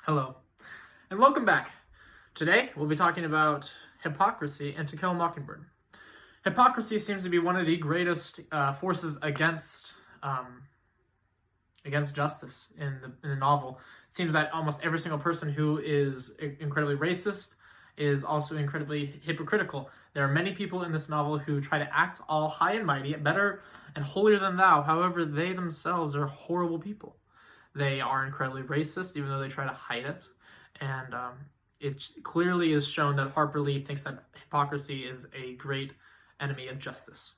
Hello, and welcome back. Today, we'll be talking about hypocrisy and To Kill a Mockingbird. Hypocrisy seems to be one of the greatest forces against justice in the novel. It seems that almost every single person who is incredibly racist is also incredibly hypocritical. There are many people in this novel who try to act all high and mighty, better and holier than thou. However, they themselves are horrible people. They are incredibly racist, even though they try to hide it. And it clearly is shown that Harper Lee thinks that hypocrisy is a great enemy of justice.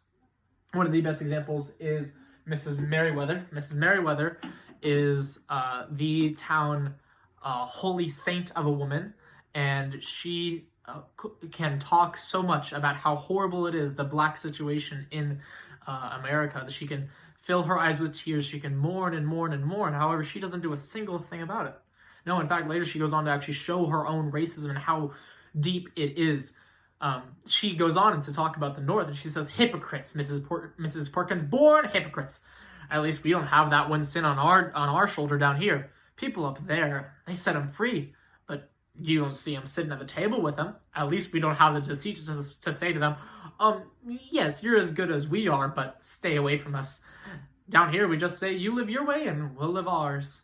One of the best examples is Mrs. Merriweather. Mrs. Merriweather is the town holy saint of a woman, and she can talk so much about how horrible it is, the black situation in America, that she can fill her eyes with tears. She can mourn and mourn and mourn. However, she doesn't do a single thing about it. No, in fact, later she goes on to actually show her own racism and how deep it is. She goes on to talk about the North, and she says, "Hypocrites, Mrs. Perkins, born hypocrites. At least we don't have that one sin on our shoulder down here. People up there, they set them free, but you don't see them sitting at the table with them. At least we don't have the deceit to say to them, yes, you're as good as we are, but stay away from us. Down here, we just say, you live your way and we'll live ours."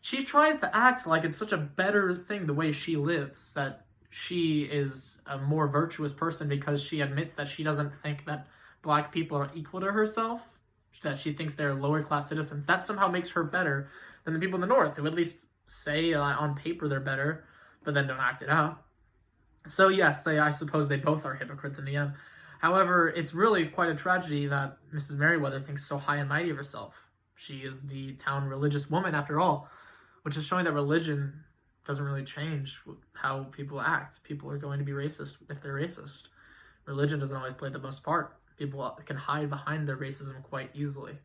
She tries to act like it's such a better thing the way she lives, that she is a more virtuous person because she admits that she doesn't think that black people are equal to herself, that she thinks they're lower class citizens. That somehow makes her better than the people in the North, who at least say on paper they're better, but then don't act it out. So yes, I suppose they both are hypocrites in the end. However, it's really quite a tragedy that Mrs. Merriweather thinks so high and mighty of herself. She is the town religious woman, after all, which is showing that religion doesn't really change how people act. People are going to be racist if they're racist. Religion doesn't always play the most part. People can hide behind their racism quite easily.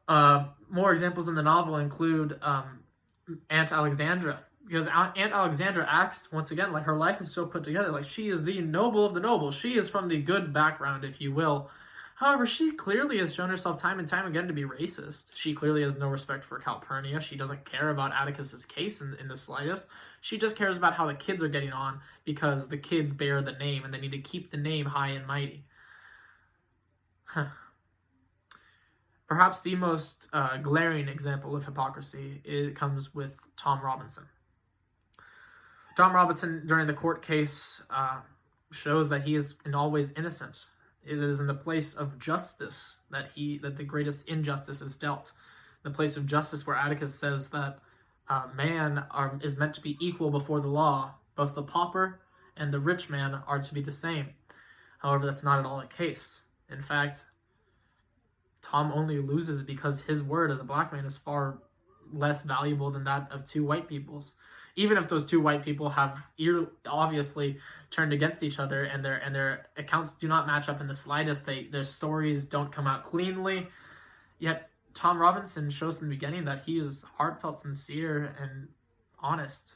More examples in the novel include Aunt Alexandra, because Aunt Alexandra acts, once again, like her life is so put together, like she is the noble of the noble. She is from the good background, if you will. However, she clearly has shown herself time and time again to be racist. She clearly has no respect for Calpurnia. She doesn't care about Atticus's case in the slightest. She just cares about how the kids are getting on because the kids bear the name and they need to keep the name high and mighty. Perhaps the most glaring example of hypocrisy comes with Tom Robinson. Tom Robinson, during the court case, shows that he is in all ways innocent. It is in the place of justice that the greatest injustice is dealt. The place of justice where Atticus says that man is meant to be equal before the law. Both the pauper and the rich man are to be the same. However, that's not at all the case. In fact, Tom only loses because his word as a black man is far less valuable than that of two white people's. Even if those two white people have obviously turned against each other and their accounts do not match up in the slightest, their stories don't come out cleanly, yet Tom Robinson shows from the beginning that he is heartfelt, sincere, and honest.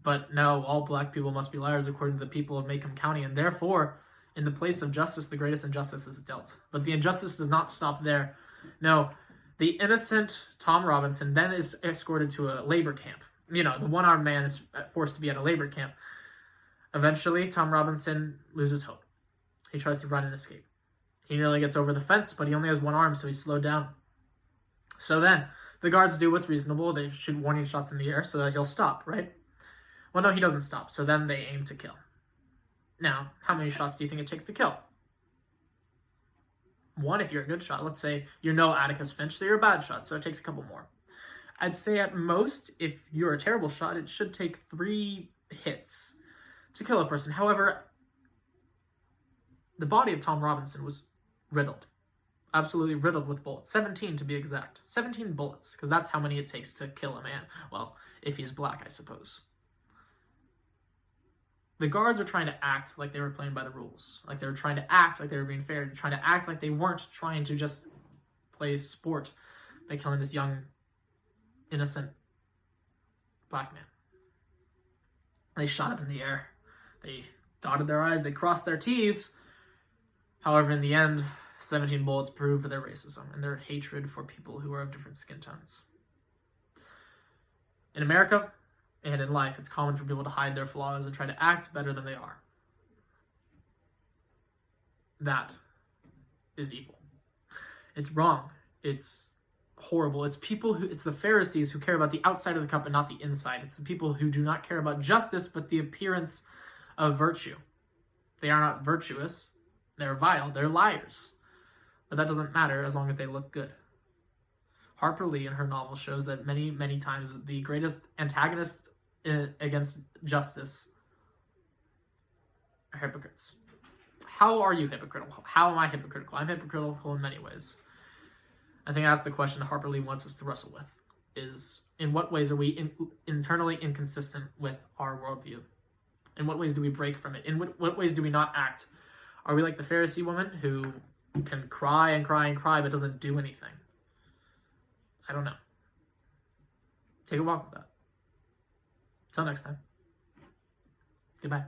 But no, all black people must be liars according to the people of Maycomb County, and therefore, in the place of justice, the greatest injustice is dealt. But the injustice does not stop there. No, the innocent Tom Robinson then is escorted to a labor camp. You know, the one-armed man is forced to be at a labor camp. Eventually, Tom Robinson loses hope. He tries to run and escape. He nearly gets over the fence, but he only has one arm, so he's slowed down. So then, the guards do what's reasonable. They shoot warning shots in the air so that he'll stop, right? Well, no, he doesn't stop, so then they aim to kill. Now, how many shots do you think it takes to kill? One if you're a good shot. Let's say you're no Atticus Finch, so you're a bad shot, so it takes a couple more. I'd say at most, if you're a terrible shot, it should take 3 hits to kill a person. However, the body of Tom Robinson was riddled. Absolutely riddled with bullets. 17 to be exact. 17 bullets, because that's how many it takes to kill a man. Well, if he's black, I suppose. The guards are trying to act like they were playing by the rules. Like they were trying to act like they were being fair. Trying to act like they weren't trying to just play sport by killing this young, innocent black man. They shot up in the air. They dotted their I's. They crossed their T's. However, in the end, 17 bullets proved their racism and their hatred for people who are of different skin tones. In America and in life, it's common for people to hide their flaws and try to act better than they are. That is evil. It's wrong. It's horrible. It's the Pharisees who care about the outside of the cup and not the inside. It's the people who do not care about justice, but the appearance of virtue. They are not virtuous. They're vile. They're liars. But that doesn't matter as long as they look good. Harper Lee in her novel shows that many, many times the greatest antagonists against justice are hypocrites. How are you hypocritical? How am I hypocritical? I'm hypocritical in many ways. I think that's the question that Harper Lee wants us to wrestle with, is in what ways are we internally inconsistent with our worldview? In what ways do we break from it? In what ways do we not act? Are we like the Pharisee woman who can cry and cry and cry but doesn't do anything? I don't know. Take a walk with that. Till next time. Goodbye.